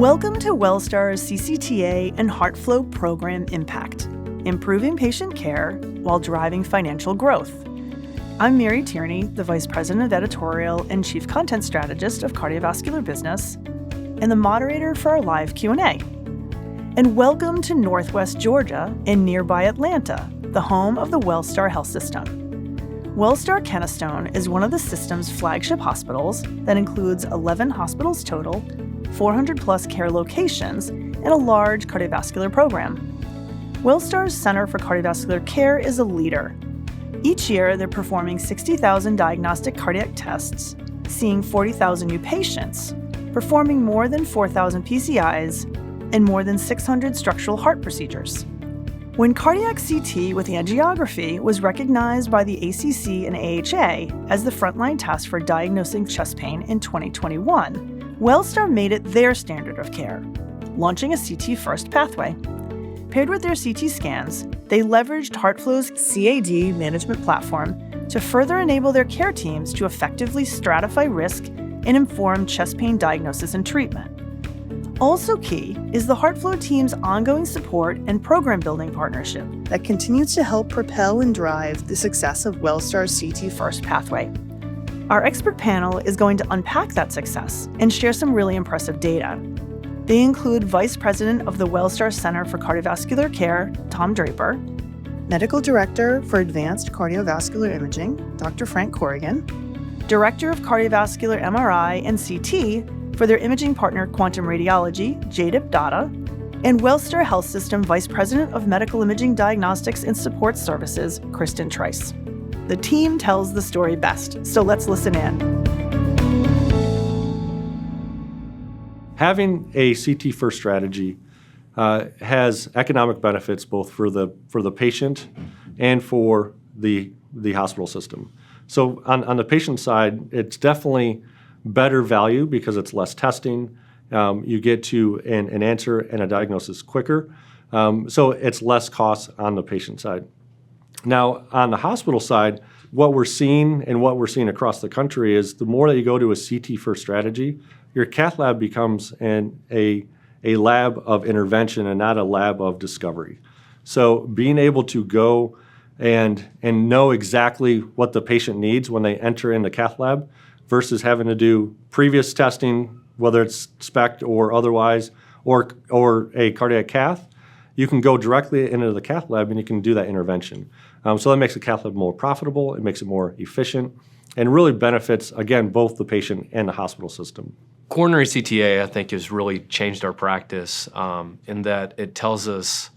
Welcome to Wellstar's CCTA and Heartflow program impact, improving patient care while driving financial growth. I'm Mary Tierney, the Vice President of Editorial and Chief Content Strategist of Cardiovascular Business, and the moderator for our live Q&A. And welcome to Northwest Georgia and nearby Atlanta, the home of the Wellstar Health System. Wellstar Kennestone is one of the system's flagship hospitals that includes 11 hospitals total, 400 plus care locations, and a large cardiovascular program. Wellstar's Center for Cardiovascular Care is a leader. Each year, they're performing 60,000 diagnostic cardiac tests, seeing 40,000 new patients, performing more than 4,000 PCIs, and more than 600 structural heart procedures. When cardiac CT with angiography was recognized by the ACC and AHA as the frontline test for diagnosing chest pain in 2021, Wellstar made it their standard of care, launching a CT-first pathway. Paired with their CT scans, they leveraged Heartflow's CAD management platform to further enable their care teams to effectively stratify risk and inform chest pain diagnosis and treatment. Also key is the Heartflow team's ongoing support and program building partnership that continues to help propel and drive the success of Wellstar's CT-first pathway. Our expert panel is going to unpack that success and share some really impressive data. They include Vice President of the Wellstar Center for Cardiovascular Care, Tom Draper, Medical Director for Advanced Cardiovascular Imaging, Dr. Frank Corrigan, Director of Cardiovascular MRI and CT for their imaging partner Quantum Radiology, Jadip Datta, and Wellstar Health System Vice President of Medical Imaging Diagnostics and Support Services, Kristen Trice. The team tells the story best, so let's listen in. Having a CT-first strategy has economic benefits both for the patient and for the hospital system. So on the patient side, it's definitely better value because it's less testing. You get to an answer and a diagnosis quicker. So it's less cost on the patient side. Now, on the hospital side, what we're seeing across the country is the more that you go to a CT-first strategy, your cath lab becomes a lab of intervention and not a lab of discovery. So being able to go and know exactly what the patient needs when they enter in the cath lab versus having to do previous testing, whether it's SPECT or otherwise, or a cardiac cath, you can go directly into the cath lab and you can do that intervention. So that makes the cath lab more profitable, it makes it more efficient, and really benefits, again, both the patient and the hospital system. Coronary CTA, I think, has really changed our practice in that it tells us,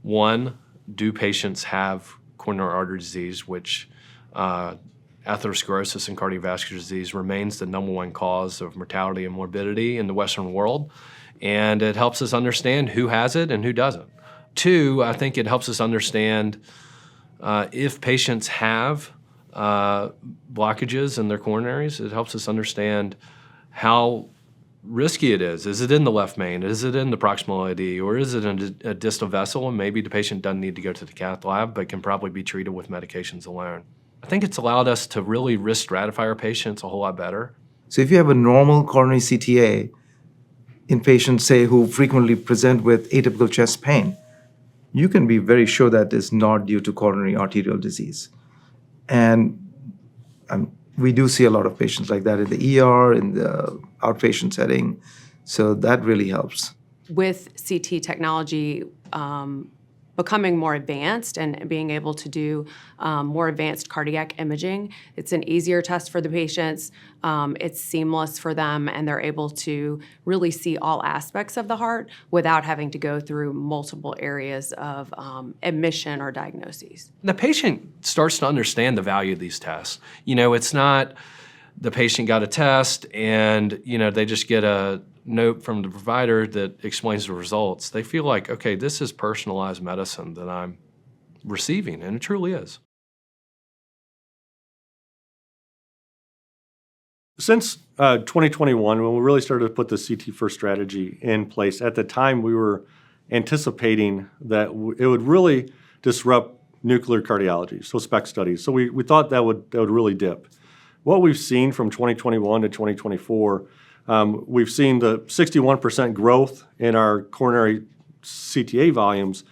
one, do patients have coronary artery disease, which atherosclerosis and cardiovascular disease remains the #1 cause of mortality and morbidity in the Western world, and it helps us understand who has it and who doesn't. Two, I think it helps us understand if patients have blockages in their coronaries, it helps us understand how risky it is. Is it in the left main? Is it in the proximal AD? Or is it in a distal vessel? And maybe the patient doesn't need to go to the cath lab, but can probably be treated with medications alone. I think it's allowed us to really risk stratify our patients a whole lot better. So if you have a normal coronary CTA in patients, say, who frequently present with atypical chest pain, you can be very sure that is not due to coronary arterial disease. And we do see a lot of patients like that in the ER, in the outpatient setting, so that really helps. With CT technology becoming more advanced and being able to do more advanced cardiac imaging, it's an easier test for the patients, it's seamless for them, and they're able to really see all aspects of the heart without having to go through multiple areas of admission or diagnoses. The patient starts to understand the value of these tests. You know, it's not the patient got a test and, you know, they just get a note from the provider that explains the results. They feel like, okay, this is personalized medicine that I'm receiving, and it truly is. Since 2021, when we really started to put the CT-first strategy in place, at the time we were anticipating that it would really disrupt nuclear cardiology, so SPECT studies. So we thought that would really dip. What we've seen from 2021 to 2024 We've seen the 61% growth in our coronary CTA volumes,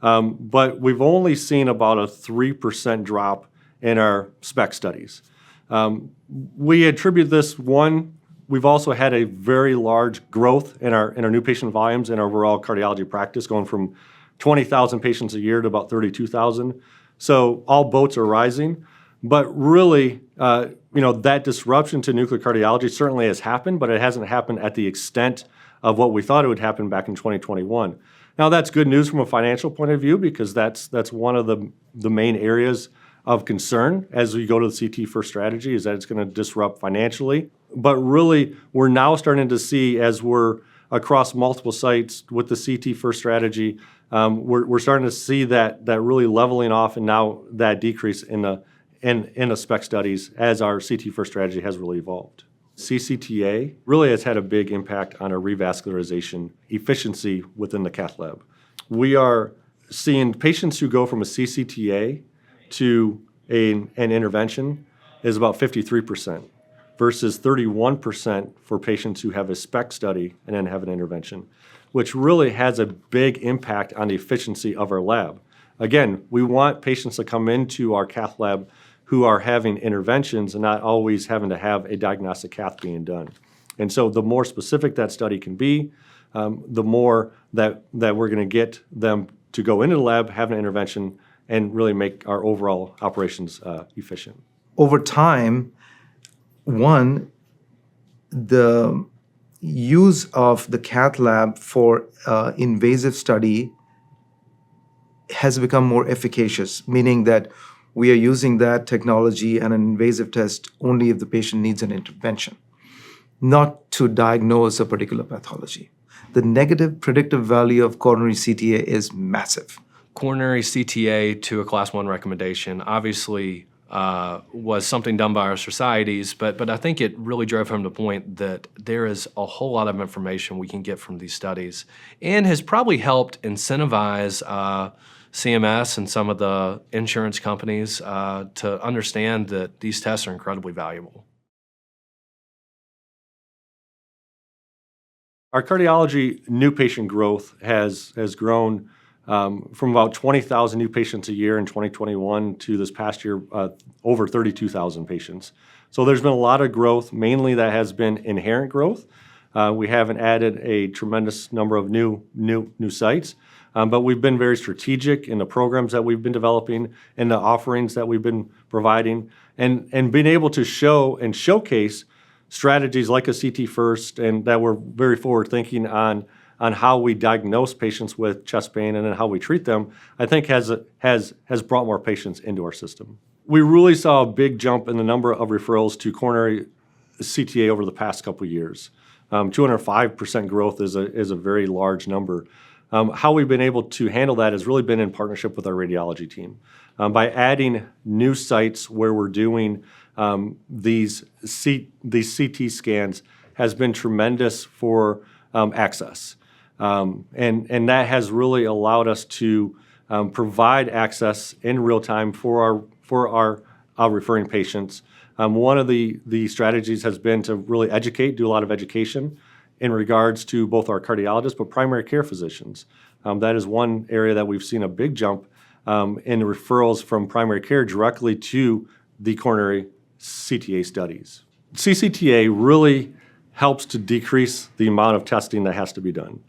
but we've only seen about a 3% drop in our SPECT studies. We attribute this, one, we've also had a very large growth in our new patient volumes in our overall cardiology practice, going from 20,000 patients a year to about 32,000. So all boats are rising. But really, that disruption to nuclear cardiology certainly has happened, but it hasn't happened at the extent of what we thought it would happen back in 2021. Now, that's good news from a financial point of view, because that's one of the main areas of concern as we go to the CT first strategy, is that it's going to disrupt financially. But really, we're now starting to see, as we're across multiple sites with the CT first strategy, we're starting to see that really leveling off, and now that decrease in the SPECT studies as our CT first strategy has really evolved. CCTA really has had a big impact on our revascularization efficiency within the cath lab. We are seeing patients who go from a CCTA to an intervention is about 53% versus 31% for patients who have a SPECT study and then have an intervention, which really has a big impact on the efficiency of our lab. Again, we want patients to come into our cath lab who are having interventions and not always having to have a diagnostic cath being done. And so the more specific that study can be, the more that we're going to get them to go into the lab, have an intervention, and really make our overall operations efficient. Over time, one, the use of the cath lab for invasive study has become more efficacious, meaning that we are using that technology and an invasive test only if the patient needs an intervention, not to diagnose a particular pathology. The negative predictive value of coronary CTA is massive. Coronary CTA to a Class 1 recommendation obviously was something done by our societies, but I think it really drove home the point that there is a whole lot of information we can get from these studies, and has probably helped incentivize CMS and some of the insurance companies to understand that these tests are incredibly valuable. Our cardiology new patient growth has grown from about 20,000 new patients a year in 2021 to this past year, over 32,000 patients. So there's been a lot of growth. Mainly that has been inherent growth. We haven't added a tremendous number of new sites, but we've been very strategic in the programs that we've been developing and the offerings that we've been providing, and being able to show and showcase strategies like a CT first, and that we're very forward thinking on how we diagnose patients with chest pain and then how we treat them, I think has brought more patients into our system. We really saw a big jump in the number of referrals to coronary CTA over the past couple of years. 205% growth is a very large number. How we've been able to handle that has really been in partnership with our radiology team. By adding new sites where we're doing these CT scans has been tremendous for access. And that has really allowed us to provide access in real time for our referring patients. One of the strategies has been to really do a lot of education in regards to both our cardiologists, but primary care physicians. That is one area that we've seen a big jump in referrals from primary care directly to the coronary CTA studies. CCTA really helps to decrease the amount of testing that has to be done.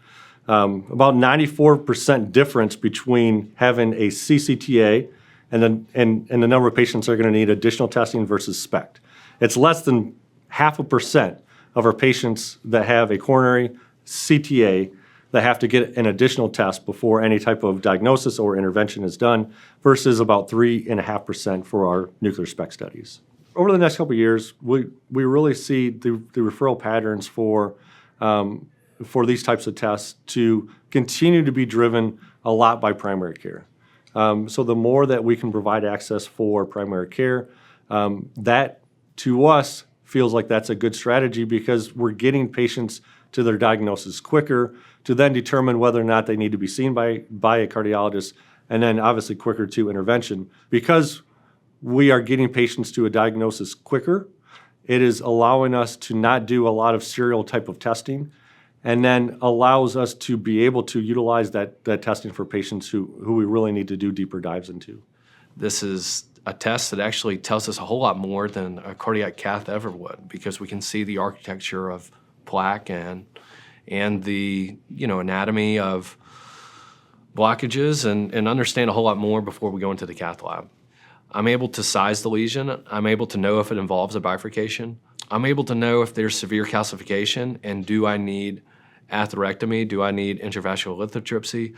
About 94% difference between having a CCTA and the number of patients that are going to need additional testing versus SPECT. It's less than 0.5% of our patients that have a coronary CTA that have to get an additional test before any type of diagnosis or intervention is done, versus about 3.5% for our nuclear SPECT studies. Over the next couple of years, we really see the referral patterns for these types of tests to continue to be driven a lot by primary care. So the more that we can provide access for primary care, that to us feels like that's a good strategy, because we're getting patients to their diagnosis quicker to then determine whether or not they need to be seen by a cardiologist, and then obviously quicker to intervention. Because we are getting patients to a diagnosis quicker, it is allowing us to not do a lot of serial type of testing, and then allows us to be able to utilize that testing for patients who we really need to do deeper dives into. This is a test that actually tells us a whole lot more than a cardiac cath ever would, because we can see the architecture of plaque and the anatomy of blockages and understand a whole lot more before we go into the cath lab. I'm able to size the lesion. I'm able to know if it involves a bifurcation. I'm able to know if there's severe calcification, and do I need atherectomy? Do I need intravascular lithotripsy?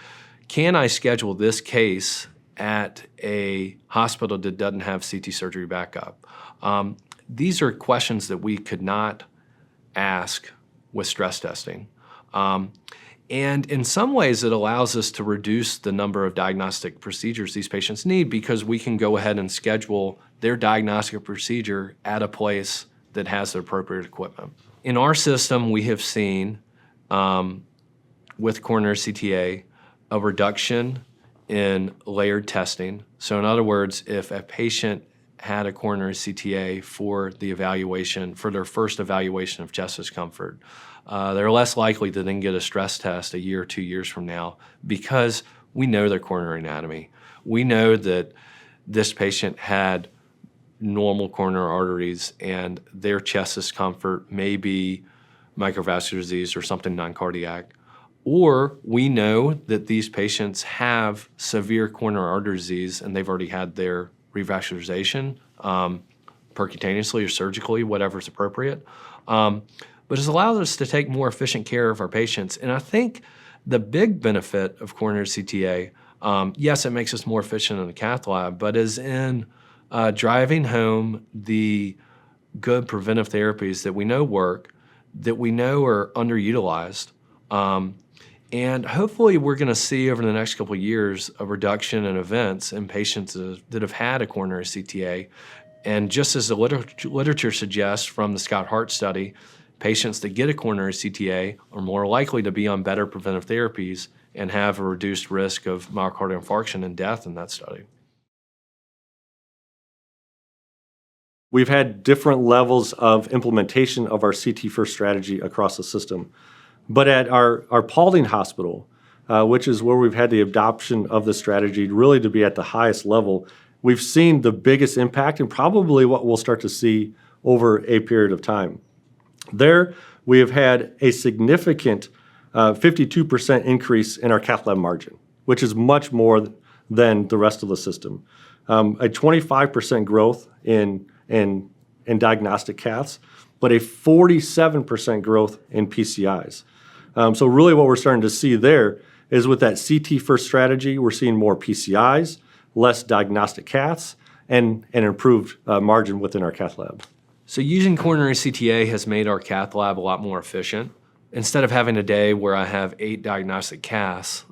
Can I schedule this case at a hospital that doesn't have CT surgery backup? These are questions that we could not ask with stress testing. And in some ways, it allows us to reduce the number of diagnostic procedures these patients need, because we can go ahead and schedule their diagnostic procedure at a place that has the appropriate equipment. In our system, we have seen, with coronary CTA, a reduction in layered testing. So in other words, if a patient had a coronary CTA for the evaluation, for their first evaluation of chest discomfort, they're less likely to then get a stress test a year or 2 years from now, because we know their coronary anatomy. We know that this patient had normal coronary arteries and their chest discomfort may be microvascular disease or something non-cardiac. Or we know that these patients have severe coronary artery disease and they've already had their revascularization percutaneously or surgically, whatever is appropriate. But it's allowed us to take more efficient care of our patients. And I think the big benefit of coronary CTA, yes, it makes us more efficient in the cath lab, but is in driving home the good preventive therapies that we know work, that we know are underutilized. And hopefully we're going to see over the next couple of years a reduction in events in patients that have had a coronary CTA. And just as the literature suggests from the Scott Hart study, patients that get a coronary CTA are more likely to be on better preventive therapies and have a reduced risk of myocardial infarction and death in that study. We've had different levels of implementation of our CT first strategy across the system. But at our Paulding Hospital, which is where we've had the adoption of the strategy really to be at the highest level, we've seen the biggest impact and probably what we'll start to see over a period of time. There, we have had a significant 52% increase in our cath lab margin, which is much more than the rest of the system. A 25% growth in diagnostic caths, but a 47% growth in PCIs. So really what we're starting to see there is with that CT first strategy, we're seeing more PCIs, less diagnostic caths, and an improved margin within our cath lab. So using coronary CTA has made our cath lab a lot more efficient. Instead of having a day where I have 8 diagnostic caths,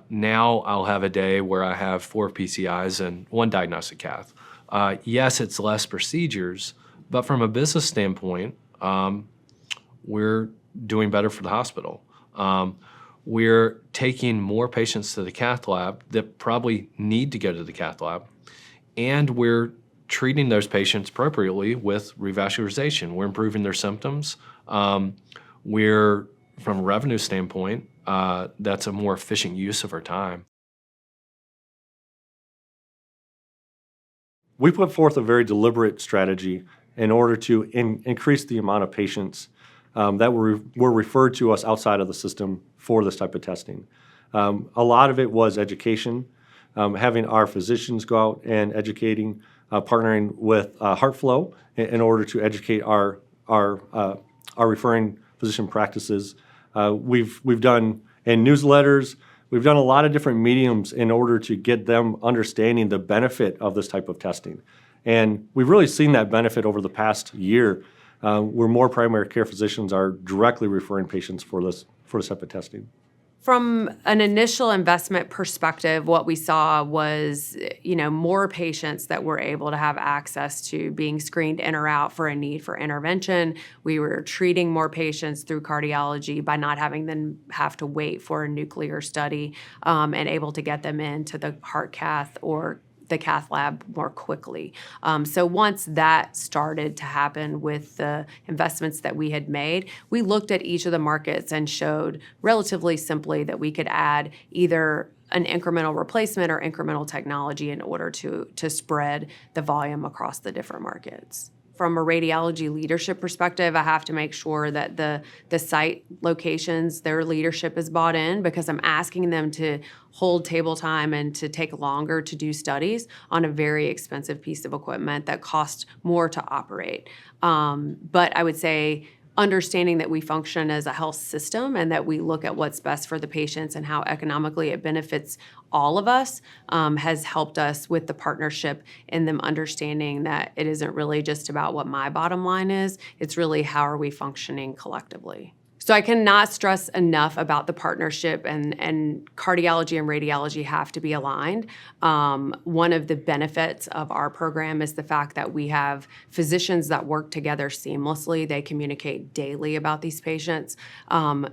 now I'll have a day where I have 4 PCIs and 1 diagnostic cath. Yes, it's less procedures, but from a business standpoint, we're doing better for the hospital. We're taking more patients to the cath lab that probably need to go to the cath lab, and we're treating those patients appropriately with revascularization. We're improving their symptoms. We're, from a revenue standpoint, that's a more efficient use of our time. We put forth a very deliberate strategy in order to increase the amount of patients that were referred to us outside of the system for this type of testing. A lot of it was education, having our physicians go out and educating, partnering with Heartflow in order to educate our referring physician practices. We've done in newsletters. We've done a lot of different mediums in order to get them understanding the benefit of this type of testing. And we've really seen that benefit over the past year, where more primary care physicians are directly referring patients for this type of testing. From an initial investment perspective, what we saw was, more patients that were able to have access to being screened in or out for a need for intervention. We were treating more patients through cardiology by not having them have to wait for a nuclear study, and able to get them into the heart cath or the cath lab more quickly. So once that started to happen with the investments that we had made, we looked at each of the markets and showed relatively simply that we could add either an incremental replacement or incremental technology in order to spread the volume across the different markets. From a radiology leadership perspective, I have to make sure that the site locations, their leadership is bought in, because I'm asking them to hold table time and to take longer to do studies on a very expensive piece of equipment that costs more to operate. But I would say understanding that we function as a health system and that we look at what's best for the patients and how economically it benefits all of us has helped us with the partnership in them understanding that it isn't really just about what my bottom line is, it's really how are we functioning collectively. So I cannot stress enough about the partnership, and cardiology and radiology have to be aligned. One of the benefits of our program is the fact that we have physicians that work together seamlessly. They communicate daily about these patients.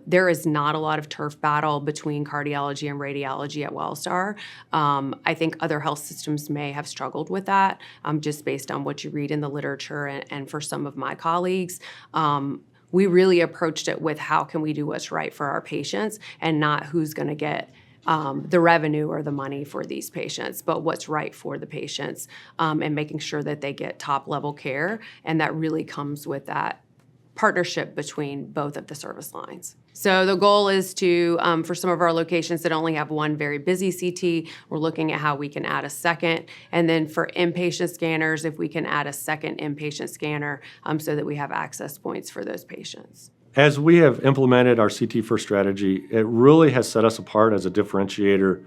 There is not a lot of turf battle between cardiology and radiology at Wellstar. I think other health systems may have struggled with that, just based on what you read in the literature and for some of my colleagues. We really approached it with how can we do what's right for our patients and not who's going to get the revenue or the money for these patients, but what's right for the patients and making sure that they get top-level care. And that really comes with that partnership between both of the service lines. So the goal is to, for some of our locations that only have one very busy CT, we're looking at how we can add a second. And then for inpatient scanners, if we can add a second inpatient scanner so that we have access points for those patients. As we have implemented our CT first strategy, it really has set us apart as a differentiator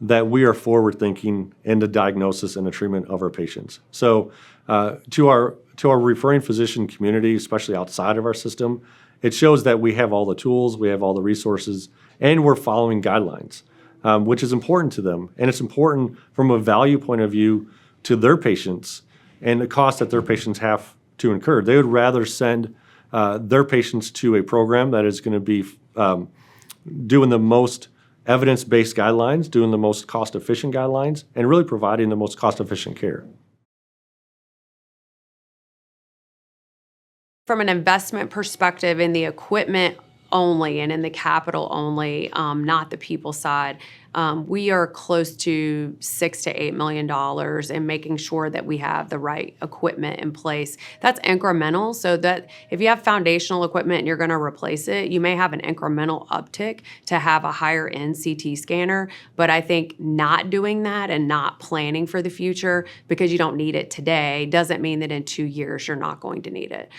that we are forward thinking in the diagnosis and the treatment of our patients. So to our referring physician community, especially outside of our system, it shows that we have all the tools, we have all the resources, and we're following guidelines, which is important to them. And it's important from a value point of view to their patients and the cost that their patients have to incur. They would rather send their patients to a program that is going to be doing the most evidence-based guidelines, doing the most cost-efficient guidelines, and really providing the most cost-efficient care. From an investment perspective, in the equipment only and in the capital only, not the people side, we are close to $6 to $8 million in making sure that we have the right equipment in place. That's incremental, so that if you have foundational equipment and you're going to replace it, you may have an incremental uptick to have a higher end CT scanner. But I think not doing that and not planning for the future because you don't need it today doesn't mean that in 2 years you're not going to need it.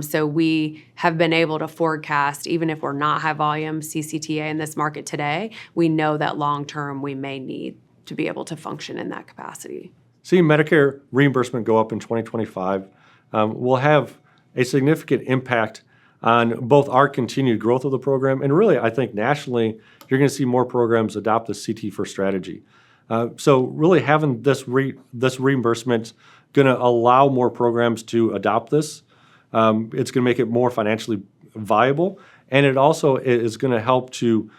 So we have been able to forecast, even if we're not high volume CCTA in this market today, we know that long term we may need to be able to function in that capacity. Seeing Medicare reimbursement go up in 2025 will have a significant impact on both our continued growth of the program and really, I think nationally, you're going to see more programs adopt the CT first strategy. So really having this reimbursement going to allow more programs to adopt this. It's going to make it more financially viable, and it also is going to help to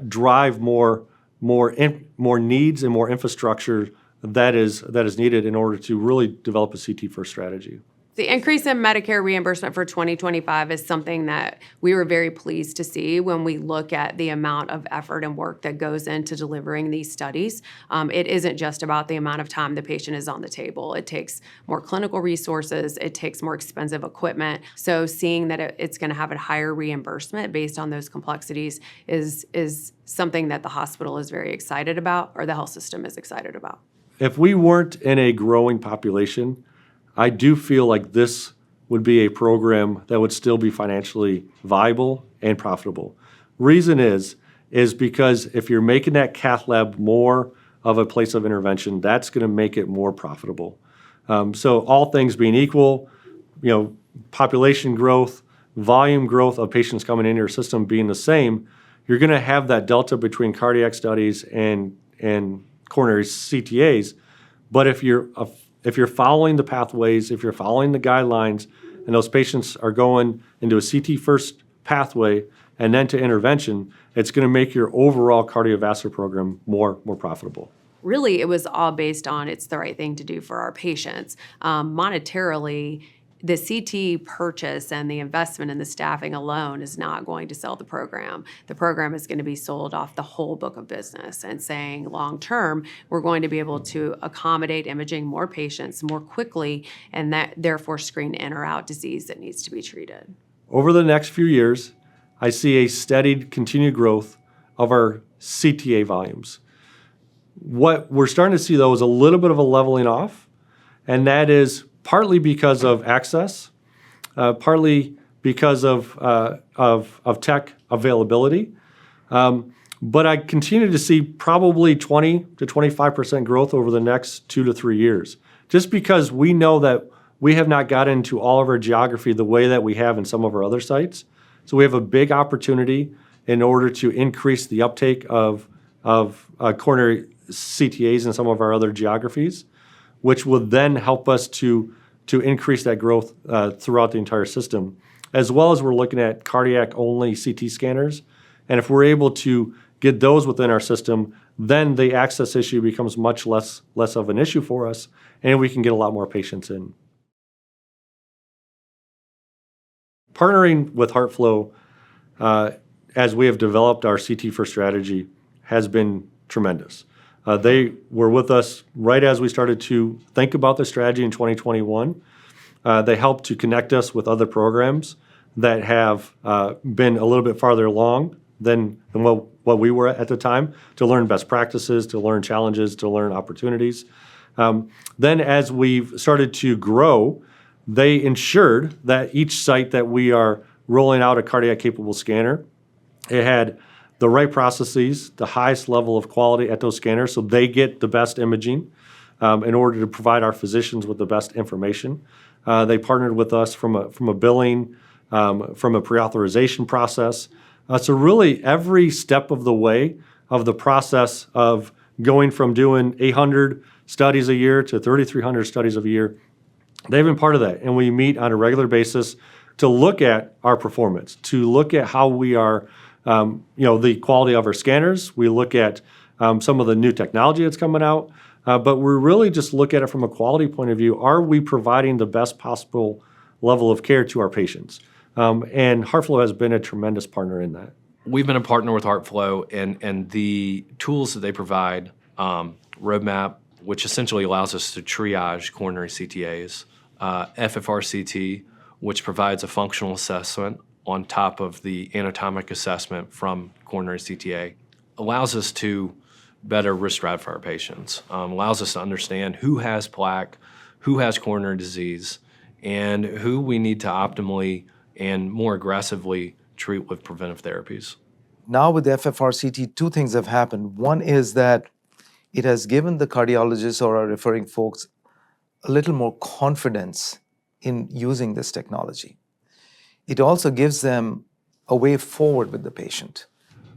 drive more needs and more infrastructure that is needed in order to really develop a CT first strategy. The increase in Medicare reimbursement for 2025 is something that we were very pleased to see when we look at the amount of effort and work that goes into delivering these studies. It isn't just about the amount of time the patient is on the table. It takes more clinical resources. It takes more expensive equipment. So seeing that it's going to have a higher reimbursement based on those complexities is something that the hospital is very excited about, or the health system is excited about. If we weren't in a growing population, I do feel like this would be a program that would still be financially viable and profitable. Reason is because if you're making that cath lab more of a place of intervention, that's going to make it more profitable. So all things being equal, population growth, volume growth of patients coming into your system being the same, you're going to have that delta between cardiac studies and coronary CTAs. But if you're following the pathways, if you're following the guidelines, and those patients are going into a CT first pathway and then to intervention, it's going to make your overall cardiovascular program more profitable. really it was all based on it's the right thing to do for our patients. Monetarily, the CT purchase and the investment in the staffing alone is not going to sell the program. The program is going to be sold off the whole book of business and saying long term, we're going to be able to accommodate imaging more patients more quickly and that therefore screen in or out disease that needs to be treated. Over the next few years, I see a steady continued growth of our CTA volumes. What we're starting to see, though, is a little bit of a leveling off, and that is partly because of access, partly because of tech availability. But I continue to see probably 20 to 25% growth over the next 2 to 3 years, just because we know that we have not gotten into all of our geography the way that we have in some of our other sites. So we have a big opportunity in order to increase the uptake of coronary CTAs in some of our other geographies, which will then help us to increase that growth throughout the entire system, as well as we're looking at cardiac-only CT scanners. And if we're able to get those within our system, then the access issue becomes much less of an issue for us, and we can get a lot more patients in. Partnering with Heartflow, as we have developed our CT First strategy, has been tremendous. They were with us right as we started to think about the strategy in 2021. They helped to connect us with other programs that have been a little bit farther along than what we were at the time, to learn best practices, to learn challenges, to learn opportunities. Then as we've started to grow, they ensured that each site that we are rolling out a cardiac capable scanner, it had the right processes, the highest level of quality at those scanners, so they get the best imaging in order to provide our physicians with the best information. They partnered with us from a billing, from a pre-authorization process. So really every step of the way of the process of going from doing 800 studies a year to 3,300 studies a year, they've been part of that. And we meet on a regular basis to look at our performance, to look at how we are, the quality of our scanners. We look at some of the new technology that's coming out, but we really just look at it from a quality point of view. Are we providing the best possible level of care to our patients? And Heartflow has been a tremendous partner in that. We've been a partner with Heartflow, and the tools that they provide, Roadmap, which essentially allows us to triage coronary CTAs, FFRCT, which provides a functional assessment on top of the anatomic assessment from coronary CTA, allows us to better risk stratify our patients, allows us to understand who has plaque, who has coronary disease, and who we need to optimally and more aggressively treat with preventive therapies. Now with the FFRCT, two things have happened. One is that it has given the cardiologists or our referring folks a little more confidence in using this technology. It also gives them a way forward with the patient.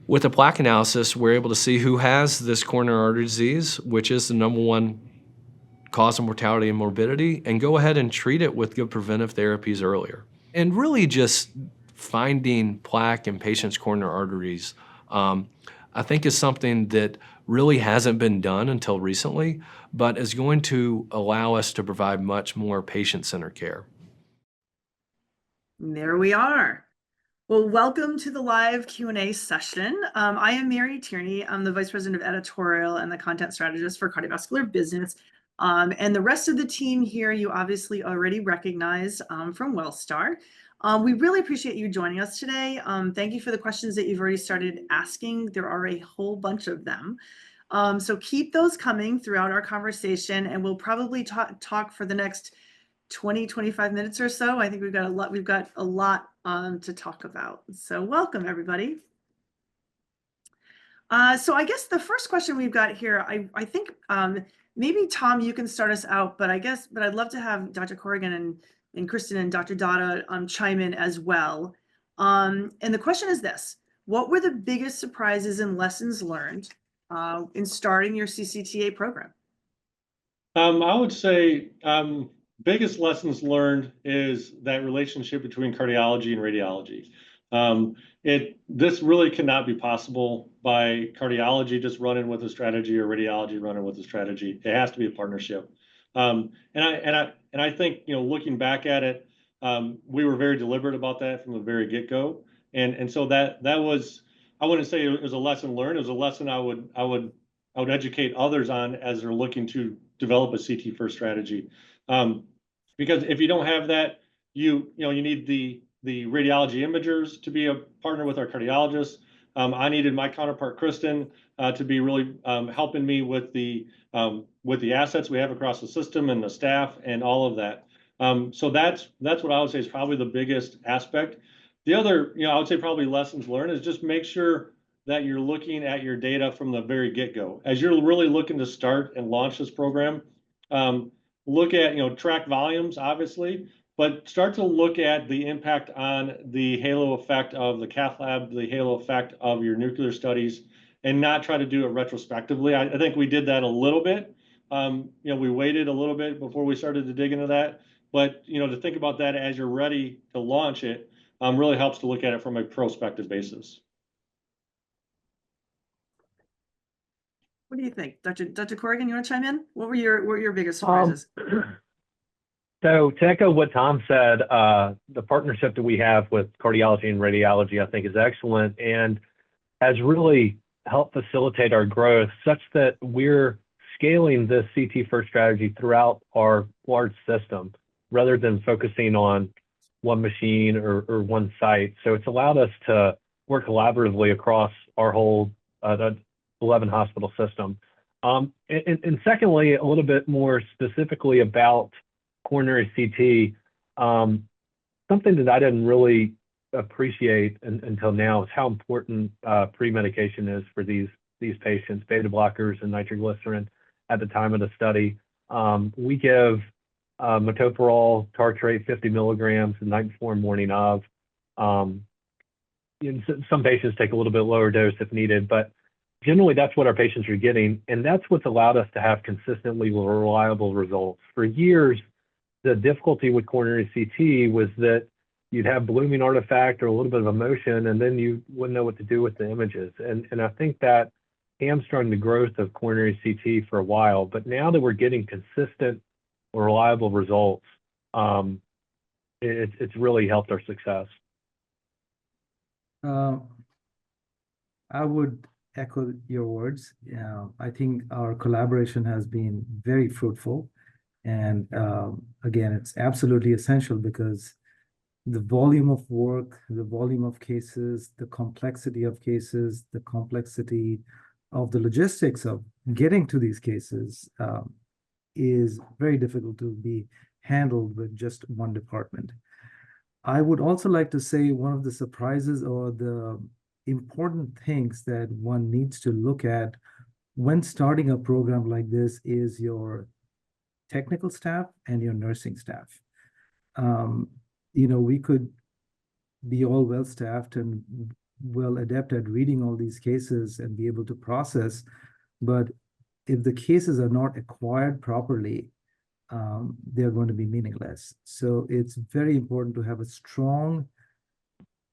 With the plaque analysis, we're able to see who has this coronary artery disease, which is the number one cause of mortality and morbidity, and go ahead and treat it with good preventive therapies earlier. And really just finding plaque in patients' coronary arteries, I think is something that really hasn't been done until recently, but is going to allow us to provide much more patient-centered care. There we are. Well, welcome to the live Q&A session. I am Mary Tierney. I'm the Vice President of Editorial and the Content Strategist for Cardiovascular Business. And the rest of the team here, you obviously already recognize from Wellstar. We really appreciate you joining us today. Thank you for the questions that you've already started asking. There are a whole bunch of them. So keep those coming throughout our conversation, and we'll probably talk for the next 20, 25 minutes or so. I think we've got a lot to talk about. So welcome, everybody. So I guess the first question we've got here, I think maybe Tom, you can start us out, but I'd love to have Dr. Corrigan and Kristen and Dr. Dada chime in as well. And the question is this: what were the biggest surprises and lessons learned in starting your CCTA program? I would say biggest lessons learned is that relationship between cardiology and radiology. This really cannot be possible by cardiology just running with a strategy or radiology running with a strategy. It has to be a partnership. And I think, looking back at it, we were very deliberate about that from the very get-go. And so that was, I wouldn't say it was a lesson learned. It was a lesson I would educate others on as they're looking to develop a CT first strategy. Because if you don't have that, you need the radiology imagers to be a partner with our cardiologists. I needed my counterpart, Kristen, to be really helping me with the assets we have across the system and the staff and all of that. So that's what I would say is probably the biggest aspect. The other, I would say probably lessons learned is just make sure that you're looking at your data from the very get-go. As you're really looking to start and launch this program, look at, track volumes, obviously, but start to look at the impact on the halo effect of the cath lab, the halo effect of your nuclear studies, and not try to do it retrospectively. I think we did that a little bit. We waited a little bit before we started to dig into that. But, to think about that as you're ready to launch it really helps to look at it from a prospective basis. What do you think? Dr. Corrigan, you want to chime in? What were your biggest surprises? So to echo what Tom said, the partnership that we have with cardiology and radiology, I think, is excellent and has really helped facilitate our growth such that we're scaling this CT first strategy throughout our large system rather than focusing on one machine or one site. So it's allowed us to work collaboratively across our whole 11 hospital system. And secondly, a little bit more specifically about coronary CT, something that I didn't really appreciate until now is how important pre-medication is for these patients, beta blockers and nitroglycerin at the time of the study. We give metoprolol tartrate 50 milligrams the night before and morning of. Some patients take a little bit lower dose if needed, but generally that's what our patients are getting, and that's what's allowed us to have consistently reliable results. For years, the difficulty with coronary CT was that you'd have blooming artifact or a little bit of emotion, and then you wouldn't know what to do with the images. And I think that hamstrung the growth of coronary CT for a while. But now that we're getting consistent, reliable results, it's really helped our success. I would echo your words. I think our collaboration has been very fruitful. And again, it's absolutely essential because the volume of work, the volume of cases, the complexity of cases, the complexity of the logistics of getting to these cases is very difficult to be handled with just one department. I would also like to say one of the surprises or the important things that one needs to look at when starting a program like this is your technical staff and your nursing staff. We could be all well-staffed and well adept at reading all these cases and be able to process, but if the cases are not acquired properly, they're going to be meaningless. So it's very important to have a strong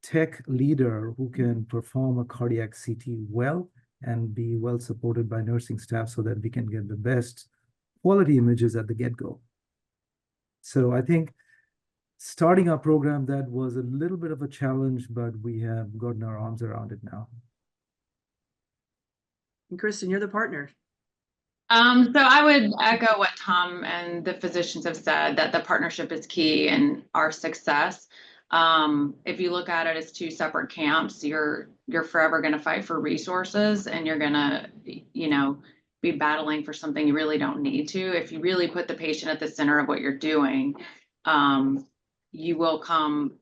tech leader who can perform a cardiac CT well and be well supported by nursing staff so that we can get the best quality images at the get-go. So I think starting our program, that was a little bit of a challenge, but we have gotten our arms around it now. And Kristen, you're the partner. So I would echo what Tom and the physicians have said, that the partnership is key in our success. If you look at it as two separate camps, you're forever going to fight for resources, and you're going to, be battling for something you really don't need to. If you really put the patient at the center of what you're doing, you will come,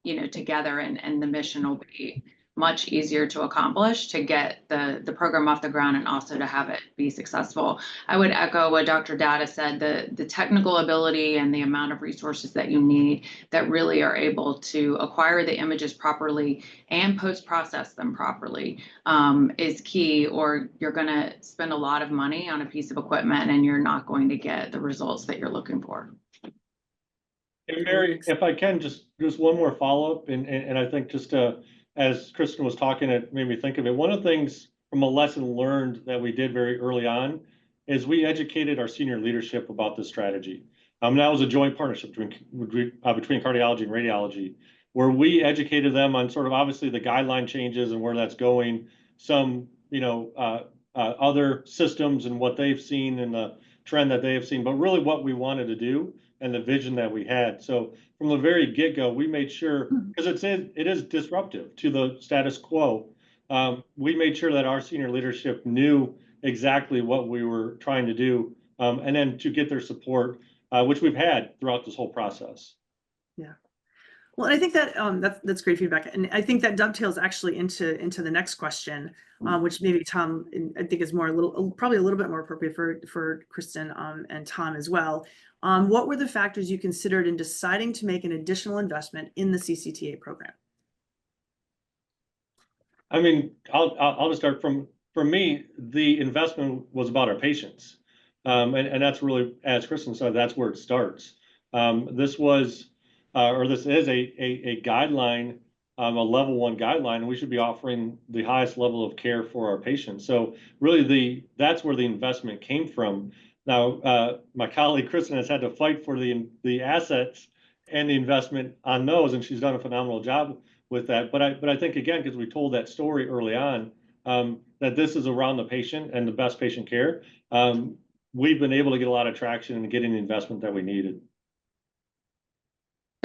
together, and the mission will be much easier to accomplish, to get the program off the ground and also to have it be successful. I would echo what Dr. Data said, the technical ability and the amount of resources that you need that really are able to acquire the images properly and post-process them properly is key, or you're going to spend a lot of money on a piece of equipment and you're not going to get the results that you're looking for. And Mary, if I can, just one more follow-up, and I think just as Kristen was talking, it made me think of it. One of the things from a lesson learned that we did very early on is we educated our senior leadership about this strategy. That was a joint partnership between cardiology and radiology, where we educated them on sort of obviously the guideline changes and where that's going, some other systems and what they've seen and the trend that they have seen, but really what we wanted to do and the vision that we had. So from the very get-go, we made sure, because it is disruptive to the status quo, we made sure that our senior leadership knew exactly what we were trying to do, and then to get their support, which we've had throughout this whole process. Yeah. Well, I think that that's great feedback, and I think that dovetails actually into the next question, which maybe Tom, I think is probably a little bit more appropriate for Kristen and Tom as well. What were the factors you considered in deciding to make an additional investment in the CCTA program? I mean, I'll just start for me, the investment was about our patients, and that's really, as Kristen said, that's where it starts. This was. This is a guideline, a level 1 guideline, and we should be offering the highest level of care for our patients. So really that's where the investment came from. Now, my colleague Kristen has had to fight for the assets and the investment on those, and she's done a phenomenal job with that. But I think, again, because we told that story early on, that this is around the patient and the best patient care, we've been able to get a lot of traction in getting the investment that we needed.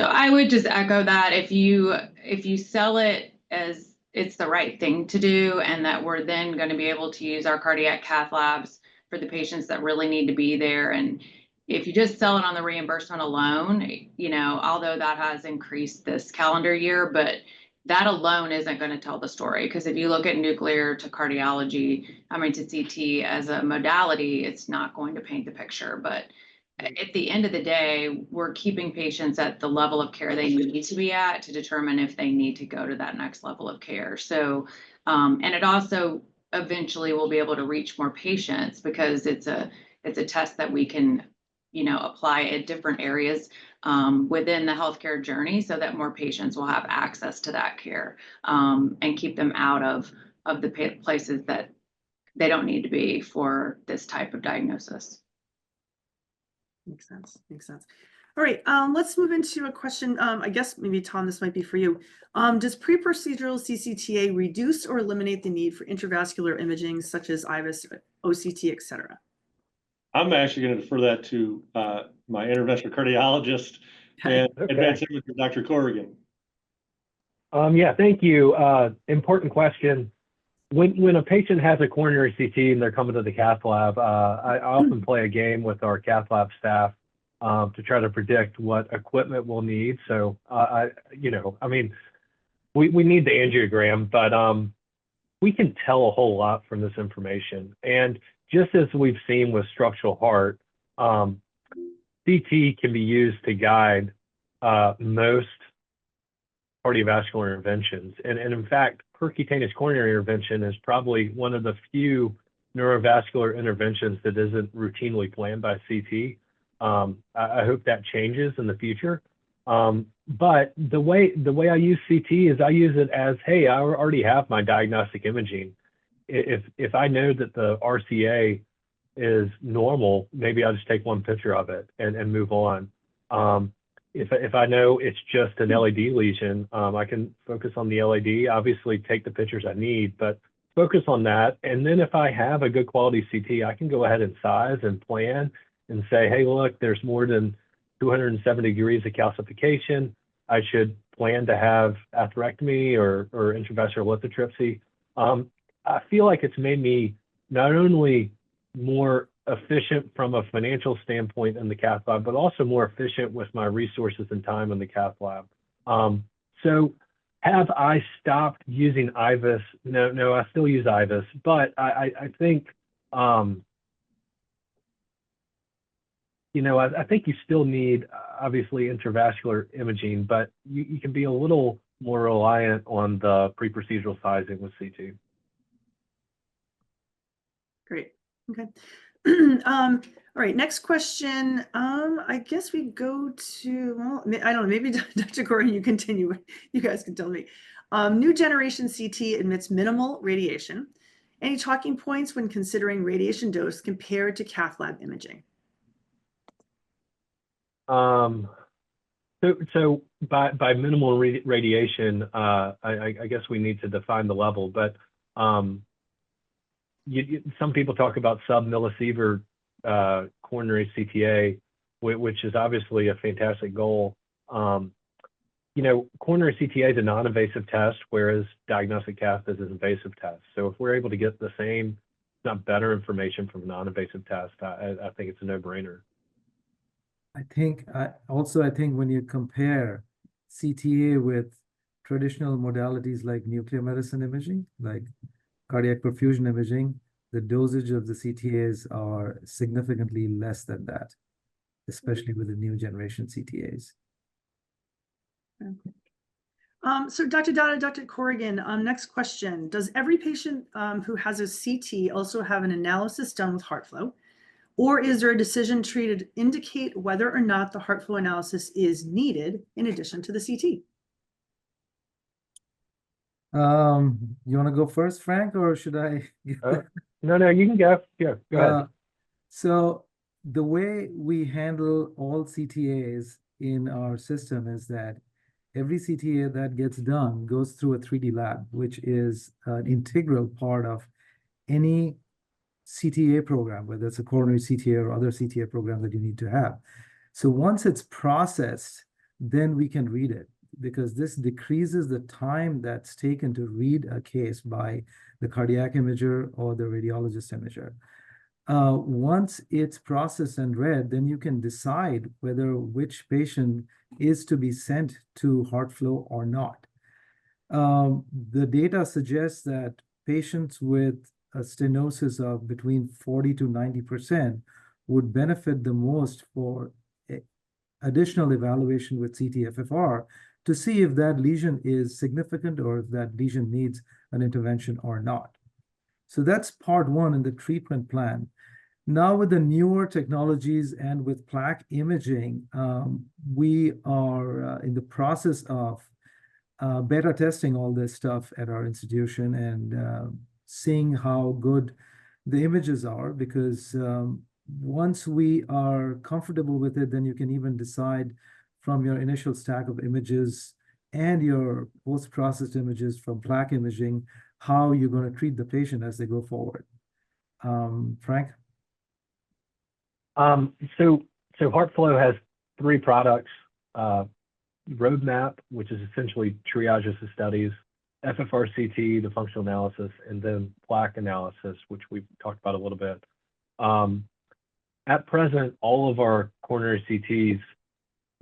So I would just echo that if you sell it as it's the right thing to do, and that we're then going to be able to use our cardiac cath labs for the patients that really need to be there. And if you just sell it on the reimbursement alone, although that has increased this calendar year, but that alone isn't going to tell the story. Because if you look at nuclear to cardiology, to CT as a modality, it's not going to paint the picture. But at the end of the day, we're keeping patients at the level of care they need to be at to determine if they need to go to that next level of care. So, and it also eventually will be able to reach more patients because it's a test that we can, apply at different areas within the healthcare journey so that more patients will have access to that care, and keep them out of the places that they don't need to be for this type of diagnosis. Makes sense. All right, let's move into a question. I guess maybe Tom, this might be for you. Does pre-procedural CCTA reduce or eliminate the need for intravascular imaging such as IVUS, OCT, etc.? I'm actually going to defer that to my interventional cardiologist and advanced imaging, Dr. Corrigan. Yeah, thank you. Important question. When a patient has a coronary CT and they're coming to the cath lab, I often play a game with our cath lab staff to try to predict what equipment we'll need. So, we need the angiogram, but we can tell a whole lot from this information. And just as we've seen with structural heart, CT can be used to guide most cardiovascular interventions. And in fact, percutaneous coronary intervention is probably one of the few neurovascular interventions that isn't routinely planned by CT. I hope that changes in the future. But the way I use CT is I use it as, hey, I already have my diagnostic imaging. If I know that the RCA is normal, maybe I'll just take one picture of it and move on. If I know it's just an LAD lesion, I can focus on the LAD, obviously take the pictures I need, but focus on that. And then if I have a good quality CT, I can go ahead and size and plan and say, hey, look, there's more than 270 degrees of calcification. I should plan to have atherectomy or intravascular lithotripsy. I feel like it's made me not only more efficient from a financial standpoint in the cath lab, but also more efficient with my resources and time in the cath lab. So have I stopped using IVUS? No, I still use IVUS, but I think, I think you still need, obviously, intravascular imaging, but you can be a little more reliant on the pre-procedural sizing with CT. Great. Okay. All right, next question. I guess we go to, well, I don't know, maybe Dr. Corey, you continue. You guys can tell me. New generation CT admits minimal radiation. Any talking points when considering radiation dose compared to cath lab imaging? So by minimal radiation, I guess we need to define the level, but some people talk about sub-millisievert coronary CTA, which is obviously a fantastic goal. Coronary CTA is a non-invasive test, whereas diagnostic cath is an invasive test. So if we're able to get the same, if not better information from a non-invasive test, I think it's a no-brainer. I think when you compare CTA with traditional modalities like nuclear medicine imaging, like cardiac perfusion imaging, the dosage of the CTAs are significantly less than that, especially with the new generation CTAs. So Dr. Dada, Dr. Corrigan, next question. Does every patient who has a CT also have an analysis done with Heartflow? Or is there a decision tree to indicate whether or not the Heartflow analysis is needed in addition to the CT? You want to go first, Frank, or should I? No, you can go. Yeah, go ahead. So the way we handle all CTAs in our system is that every CTA that gets done goes through a 3D lab, which is an integral part of any CTA program, whether it's a coronary CTA or other CTA program that you need to have. So once it's processed, then we can read it, because this decreases the time that's taken to read a case by the cardiac imager or the radiologist imager. Once it's processed and read, then you can decide which patient is to be sent to Heartflow or not. The data suggests that patients with a stenosis of between 40 to 90% would benefit the most for additional evaluation with CT-FFR to see if that lesion is significant or if that lesion needs an intervention or not. So that's part one in the treatment plan. Now with the newer technologies and with plaque imaging, we are in the process of beta testing all this stuff at our institution and seeing how good the images are, because once we are comfortable with it, then you can even decide from your initial stack of images and your post-processed images from plaque imaging, how you're going to treat the patient as they go forward. Frank? So Heartflow has 3 products: Roadmap, which is essentially triages the studies, FFRCT, the functional analysis, and then plaque analysis, which we've talked about a little bit. At present, all of our coronary CTs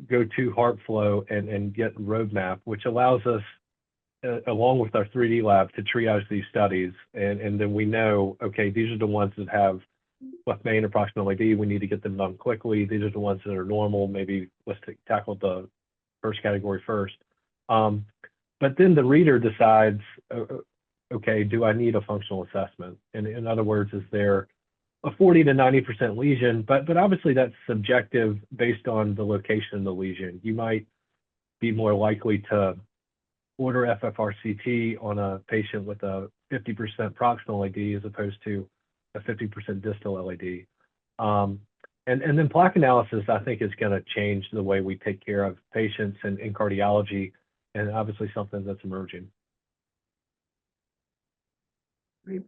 go to Heartflow and get Roadmap, which allows us, along with our 3D lab, to triage these studies. And then we know, okay, these are the ones that have left main or proximal LAD. We need to get them done quickly. These are the ones that are normal. Maybe let's tackle the first category first. But then the reader decides, okay, do I need a functional assessment? And in other words, is there a 40 to 90% lesion? But obviously that's subjective based on the location of the lesion. You might be more likely to order FFRCT on a patient with a 50% proximal LAD as opposed to a 50% distal LAD. And then plaque analysis, I think, is going to change the way we take care of patients in cardiology, and obviously something that's emerging. Great.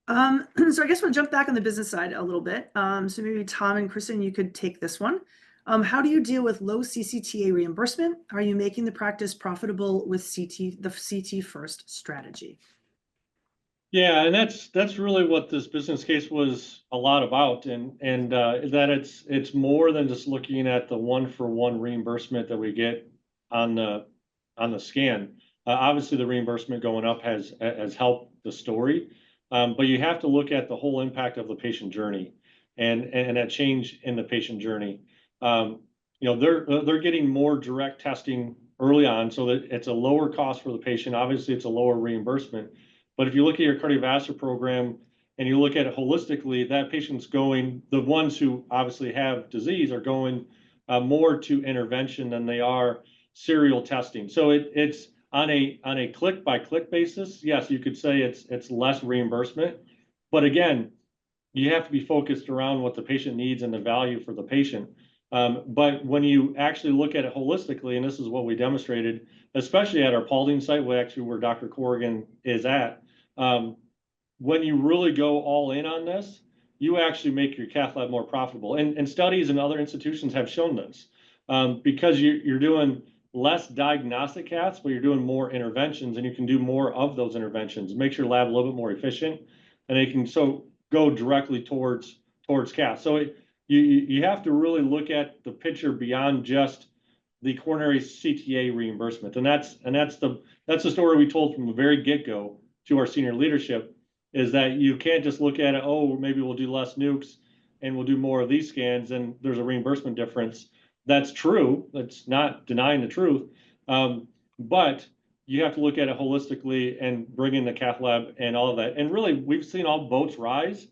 So I guess we'll jump back on the business side a little bit. So maybe Tom and Kristen, you could take this one. How do you deal with low CCTA reimbursement? Are you making the practice profitable with the CT first strategy? Yeah, and that's really what this business case was a lot about, and that it's more than just looking at the 1-for-1 reimbursement that we get on the scan. Obviously, the reimbursement going up has helped the story, but you have to look at the whole impact of the patient journey and that change in the patient journey. They're getting more direct testing early on, so that it's a lower cost for the patient. Obviously, it's a lower reimbursement. But if you look at your cardiovascular program and you look at it holistically, that patient's going, the ones who obviously have disease are going more to intervention than they are serial testing. So it's on a click by click basis. Yes, you could say it's less reimbursement, but again, you have to be focused around what the patient needs and the value for the patient. But when you actually look at it holistically, and this is what we demonstrated, especially at our Paulding site, where Dr. Corrigan is at, when you really go all in on this, you actually make your cath lab more profitable. And studies and other institutions have shown this, because you're doing less diagnostic caths, but you're doing more interventions, and you can do more of those interventions. It makes your lab a little bit more efficient, and it can go directly towards cath. So you have to really look at the picture beyond just the coronary CTA reimbursement, and that's the story we told from the very get-go to our senior leadership, is that you can't just look at it, oh, maybe we'll do less nukes and we'll do more of these scans and there's a reimbursement difference. That's true. That's not denying the truth. But you have to look at it holistically and bring in the cath lab and all of that. And really, we've seen all boats rise.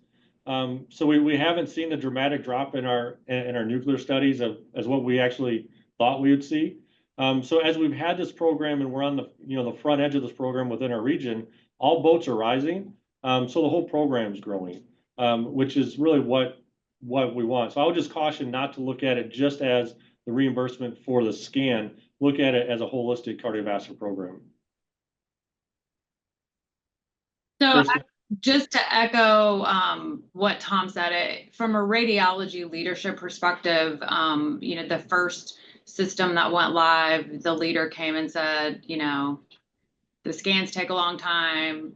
So we haven't seen the dramatic drop in our nuclear studies as what we actually thought we would see. So as we've had this program and we're on the front edge of this program within our region, all boats are rising. So the whole program is growing, which is really what we want. So I would just caution not to look at it just as the reimbursement for the scan. Look at it as a holistic cardiovascular program. So just to echo what Tom said, from a radiology leadership perspective, the first system that went live, the leader came and said, the scans take a long time.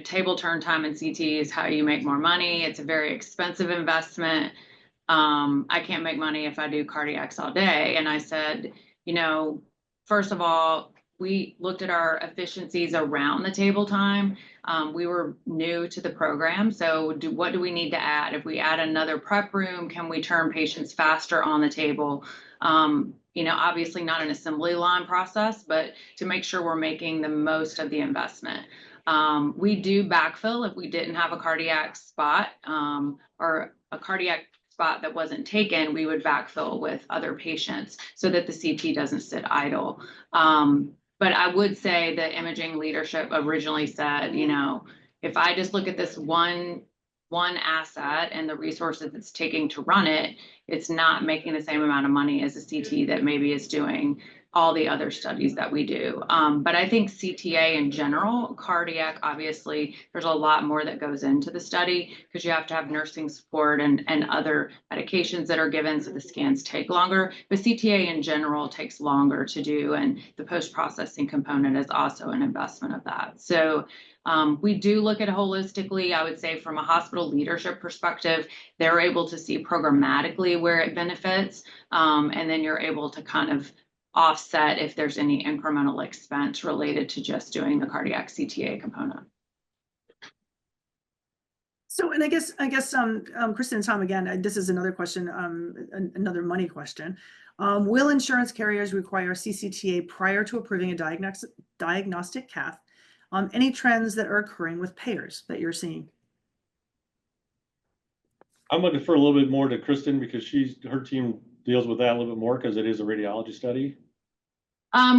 Table turn time in CT is how you make more money. It's a very expensive investment. I can't make money if I do cardiacs all day. And I said, first of all, we looked at our efficiencies around the table time. We were new to the program. So what do we need to add? If we add another prep room, can we turn patients faster on the table? Obviously not an assembly line process, but to make sure we're making the most of the investment. We do backfill if we didn't have a cardiac spot or a cardiac spot that wasn't taken, we would backfill with other patients so that the CT doesn't sit idle. But I would say the imaging leadership originally said, if I just look at this one asset and the resources it's taking to run it, it's not making the same amount of money as a CT that maybe is doing all the other studies that we do. But I think CTA in general, cardiac, obviously, there's a lot more that goes into the study because you have to have nursing support and other medications that are given, so the scans take longer. But CTA in general takes longer to do, and the post-processing component is also an investment of that. So we do look at it holistically. I would say from a hospital leadership perspective, they're able to see programmatically where it benefits, and then you're able to kind of offset if there's any incremental expense related to just doing the cardiac CTA component. So, and I guess, Kristen and Tom, again, this is another question, another money question. Will insurance carriers require CCTA prior to approving a diagnostic cath? Any trends that are occurring with payers that you're seeing? I'm going to defer a little bit more to Kristen because her team deals with that a little bit more because it is a radiology study.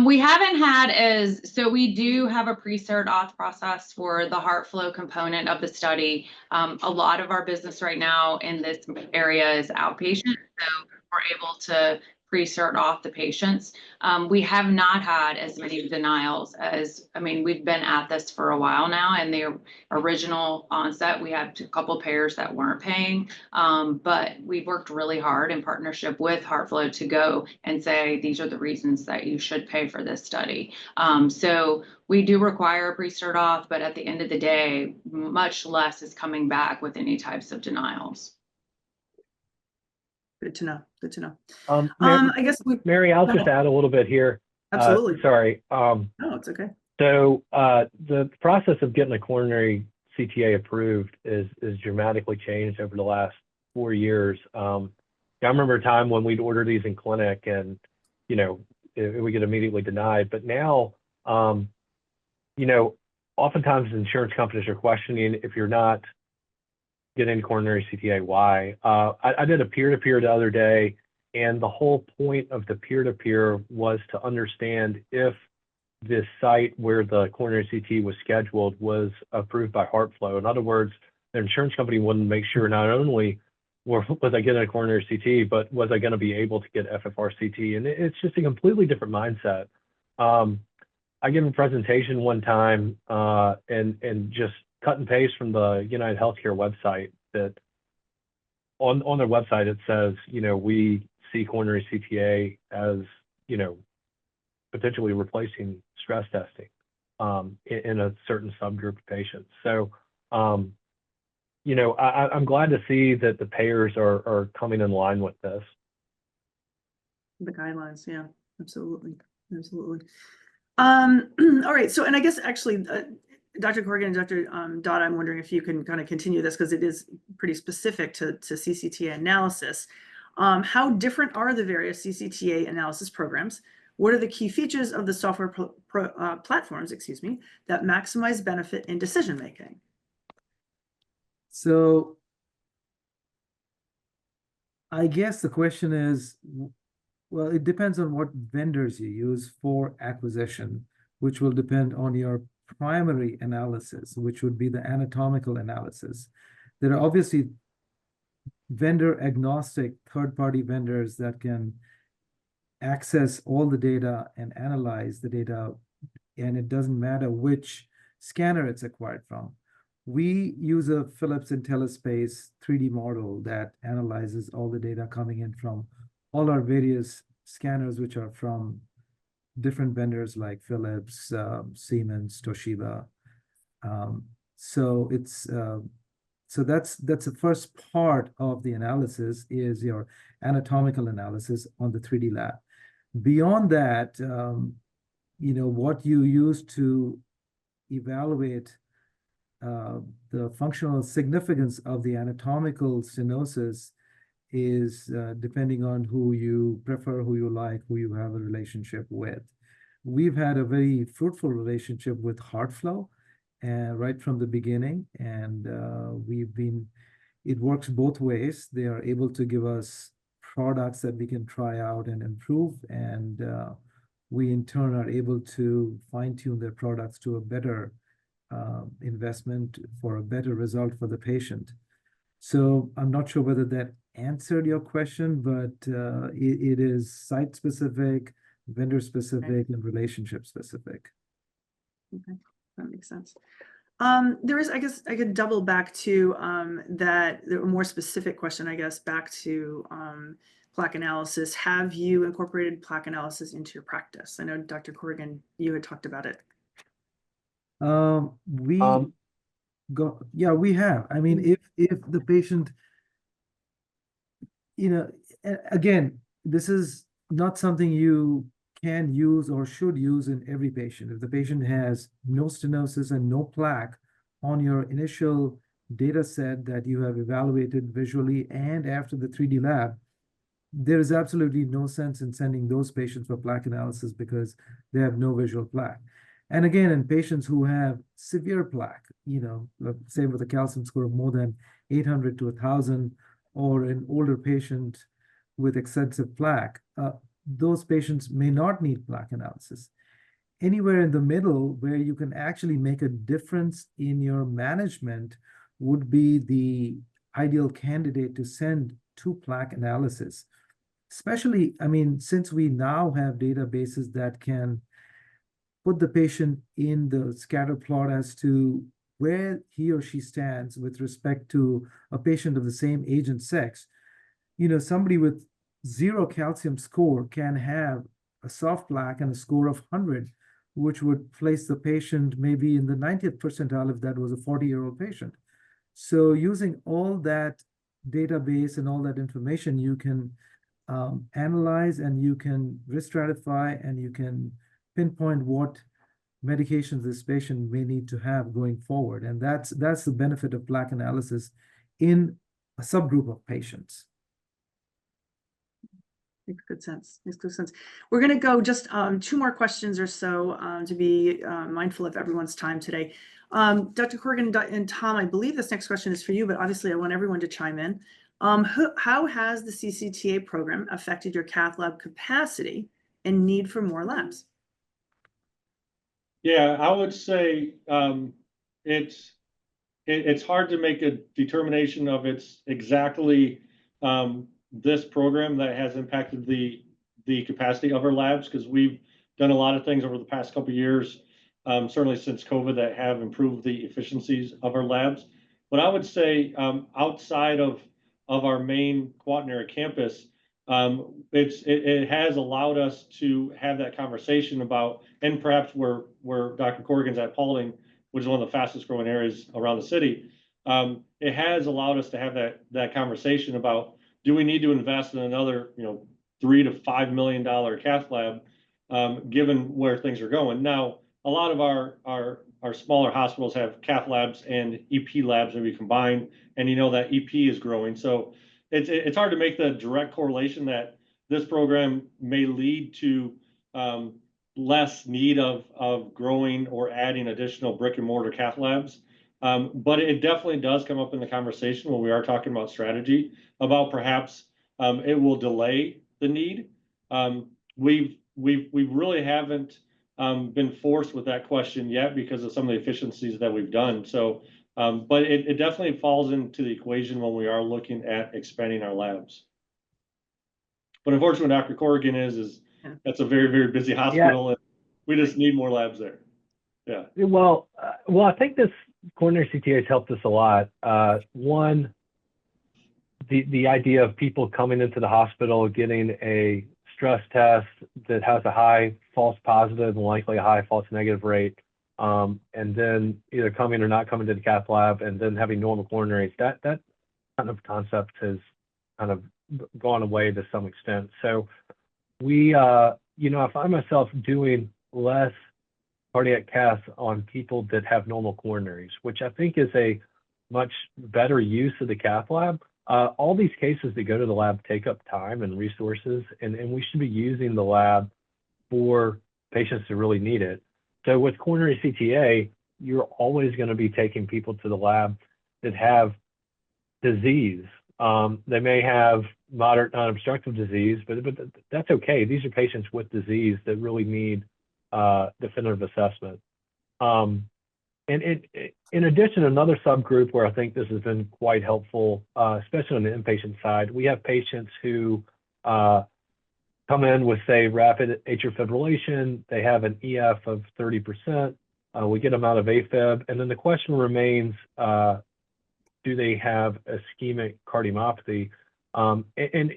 We haven't had so we do have a pre-cert auth process for the Heartflow component of the study. A lot of our business right now in this area is outpatient, so we're able to pre-cert off the patients. We have not had as many denials we've been at this for a while now, and the original onset, we had a couple payers that weren't paying, but we've worked really hard in partnership with Heartflow to go and say, these are the reasons that you should pay for this study. So we do require a pre-cert off, but at the end of the day, much less is coming back with any types of denials. Good to know. Good to know. I guess Mary, I'll just add a little bit here. Absolutely. Sorry. No, it's okay. So the process of getting a coronary CTA approved is dramatically changed over the last 4 years. I remember a time when we'd order these in clinic and, we get immediately denied. But now, oftentimes insurance companies are questioning if you're not getting coronary CTA, why. I did a peer-to-peer the other day, and the whole point of the peer-to-peer was to understand if this site where the coronary CT was scheduled was approved by Heartflow. In other words, the insurance company wanted to make sure not only was I getting a coronary CT, but was I going to be able to get FFR CT? And it's just a completely different mindset. I gave a presentation one time and just cut and paste from the United Healthcare website that on their website it says, we see coronary CTA as, potentially replacing stress testing in a certain subgroup of patients. So, I'm glad to see that the payers are coming in line with this. The guidelines, yeah, absolutely. All right, so, and I guess actually, Dr. Corrigan and Dr. Dodd, I'm wondering if you can kind of continue this because it is pretty specific to CCTA analysis. How different are the various CCTA analysis programs? What are the key features of the software platforms, that maximize benefit in decision-making? So I guess the question is, well, it depends on what vendors you use for acquisition, which will depend on your primary analysis, which would be the anatomical analysis. There are obviously vendor agnostic third-party vendors that can access all the data and analyze the data, and it doesn't matter which scanner it's acquired from. We use a Philips IntelliSpace 3D model that analyzes all the data coming in from all our various scanners, which are from different vendors like Philips, Siemens, Toshiba. So that's the first part of the analysis is your anatomical analysis on the 3D lab. Beyond that, what you use to evaluate the functional significance of the anatomical stenosis is depending on who you prefer, who you like, who you have a relationship with. We've had a very fruitful relationship with Heartflow right from the beginning, and it works both ways. They are able to give us products that we can try out and improve, and we in turn are able to fine-tune their products to a better investment for a better result for the patient. So I'm not sure whether that answered your question, but it is site-specific, vendor-specific, and relationship-specific. Okay, that makes sense. There is, I guess, I could double back to the more specific question, I guess, back to plaque analysis. Have you incorporated plaque analysis into your practice? I know, Dr. Corrigan, you had talked about it. We have. I mean, if the patient, again, this is not something you can use or should use in every patient. If the patient has no stenosis and no plaque on your initial data set that you have evaluated visually and after the 3D lab, there is absolutely no sense in sending those patients for plaque analysis because they have no visual plaque. And again, in patients who have severe plaque, say with a calcium score of more than 800 to 1,000, or an older patient with excessive plaque, those patients may not need plaque analysis. Anywhere in the middle where you can actually make a difference in your management would be the ideal candidate to send to plaque analysis. Especially, since we now have databases that can put the patient in the scatter plot as to where he or she stands with respect to a patient of the same age and sex. Somebody with 0 calcium score can have a soft plaque and a score of 100, which would place the patient maybe in the 90th percentile if that was a 40-year-old patient. So using all that database and all that information, you can analyze and you can risk stratify and you can pinpoint what medications this patient may need to have going forward. And that's the benefit of plaque analysis in a subgroup of patients. Makes good sense. Makes good sense. We're going to go just 2 more questions or so to be mindful of everyone's time today. Dr. Corrigan and Tom, I believe this next question is for you, but obviously I want everyone to chime in. How has the CCTA program affected your cath lab capacity and need for more labs? Yeah, I would say it's hard to make a determination of it's exactly this program that has impacted the capacity of our labs, because we've done a lot of things over the past couple of years, certainly since COVID, that have improved the efficiencies of our labs. But I would say outside of our main quaternary campus, it has allowed us to have that conversation about, and perhaps where Dr. Corrigan's at Paulding, which is one of the fastest growing areas around the city, it has allowed us to have that conversation about, do we need to invest in another $3 to $5 million cath lab, given where things are going. Now, a lot of our smaller hospitals have cath labs and EP labs maybe combined, and that EP is growing. So it's hard to make the direct correlation that this program may lead to less need of growing or adding additional brick and mortar cath labs. But it definitely does come up in the conversation when we are talking about strategy, about perhaps it will delay the need. We really haven't been forced with that question yet because of some of the efficiencies that we've done. So, but it definitely falls into the equation when we are looking at expanding our labs. But unfortunately, Dr. Corrigan is that's a very, very busy hospital, and we just need more labs there. Yeah. Well, I think this coronary CTA has helped us a lot. One, the idea of people coming into the hospital getting a stress test that has a high false positive and likely a high false negative rate, and then either coming or not coming to the cath lab, and then having normal coronaries. That kind of concept has kind of gone away to some extent. So we, I find myself doing less cardiac cath on people that have normal coronaries, which I think is a much better use of the cath lab. All these cases that go to the lab take up time and resources, and we should be using the lab for patients who really need it. So with coronary CTA, you're always going to be taking people to the lab that have disease. They may have moderate non-obstructive disease, but that's okay. These are patients with disease that really need definitive assessment. And in addition, another subgroup where I think this has been quite helpful, especially on the inpatient side, we have patients who come in with, say, rapid atrial fibrillation. They have an EF of 30%. We get them out of AFib, and then the question remains, do they have ischemic cardiomyopathy? And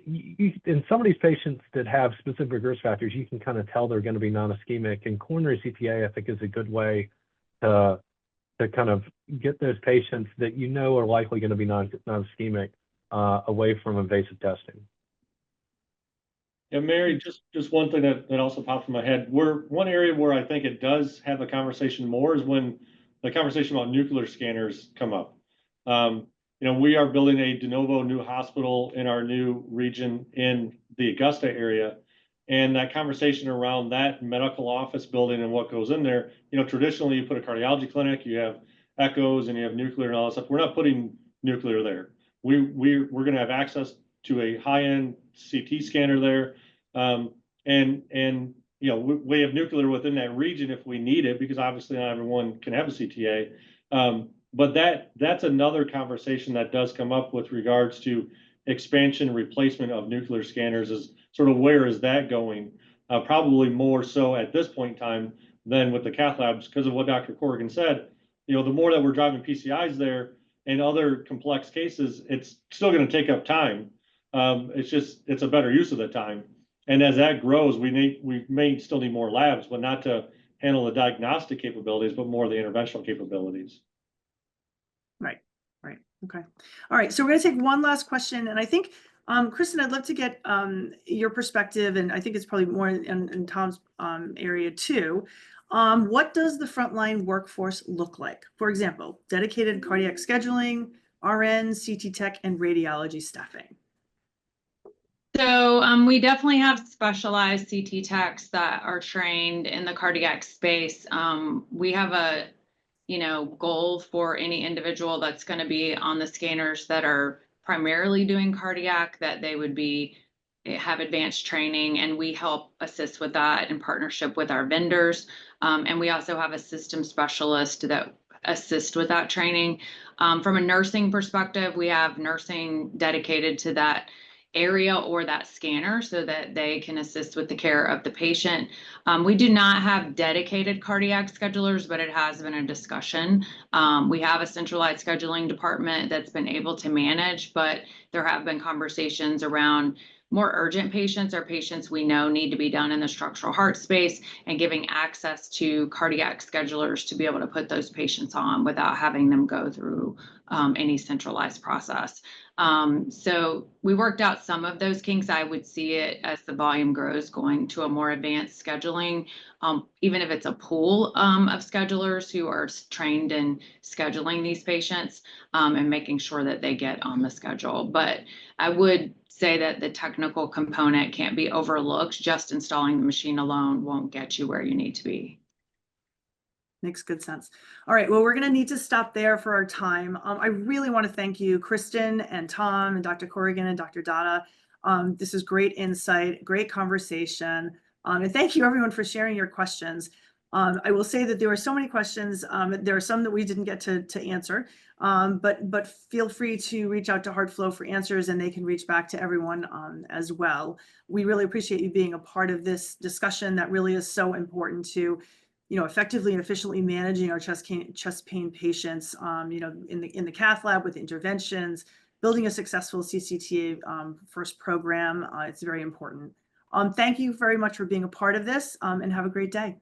in some of these patients that have specific risk factors, you can kind of tell they're going to be non-ischemic. And coronary CTA, I think, is a good way to kind of get those patients that are likely going to be non-ischemic away from invasive testing. Yeah, Mary, just one thing that also popped in my head. One area where I think it does have a conversation more is when the conversation about nuclear scanners come up. We are building a de novo new hospital in our new region in the Augusta area. And that conversation around that medical office building and what goes in there, traditionally you put a cardiology clinic, you have echoes, and you have nuclear and all that stuff. We're not putting nuclear there. We're going to have access to a high-end CT scanner there. And we have nuclear within that region if we need it, because obviously not everyone can have a CTA. But that's another conversation that does come up with regards to expansion and replacement of nuclear scanners, is sort of where is that going? Probably more so at this point in time than with the cath labs, because of what Dr. Corrigan said. The more that we're driving PCIs there and other complex cases, it's still going to take up time. It's a better use of the time. And as that grows, we may still need more labs, but not to handle the diagnostic capabilities, but more the interventional capabilities. Right. Okay. All right. So we're going to take one last question. And I think, Kristen, I'd love to get your perspective, and I think it's probably more in Tom's area too. What does the frontline workforce look like? For example, dedicated cardiac scheduling, RN, CT tech, and radiology staffing. So We definitely have specialized CT techs that are trained in the cardiac space. We have a, goal for any individual that's going to be on the scanners that are primarily doing cardiac, that they would have advanced training, and we help assist with that in partnership with our vendors. And we also have a system specialist that assist with that training. From a nursing perspective, we have nursing dedicated to that area or that scanner so that they can assist with the care of the patient. We do not have dedicated cardiac schedulers, but it has been a discussion. We have a centralized scheduling department that's been able to manage, but there have been conversations around more urgent patients or patients we know need to be done in the structural heart space, and giving access to cardiac schedulers to be able to put those patients on without having them go through any centralized process. So we worked out some of those kinks. I would see it as the volume grows going to a more advanced scheduling, even if it's a pool of schedulers who are trained in scheduling these patients and making sure that they get on the schedule. But I would say that the technical component can't be overlooked. Just installing the machine alone won't get you where you need to be. Makes good sense. All right, well, we're going to need to stop there for our time. I really want to thank you, Kristen and Tom and Dr. Corrigan and Dr. Dada. This is great insight, great conversation. And thank you everyone for sharing your questions. I will say that there were so many questions. There are some that we didn't get to answer, but feel free to reach out to Heartflow for answers, and they can reach back to everyone as well. We really appreciate you being a part of this discussion that really is so important to effectively and efficiently managing our chest pain patients, in the cath lab with interventions, building a successful CCTA first program. It's very important. Thank you very much for being a part of this, and have a great day.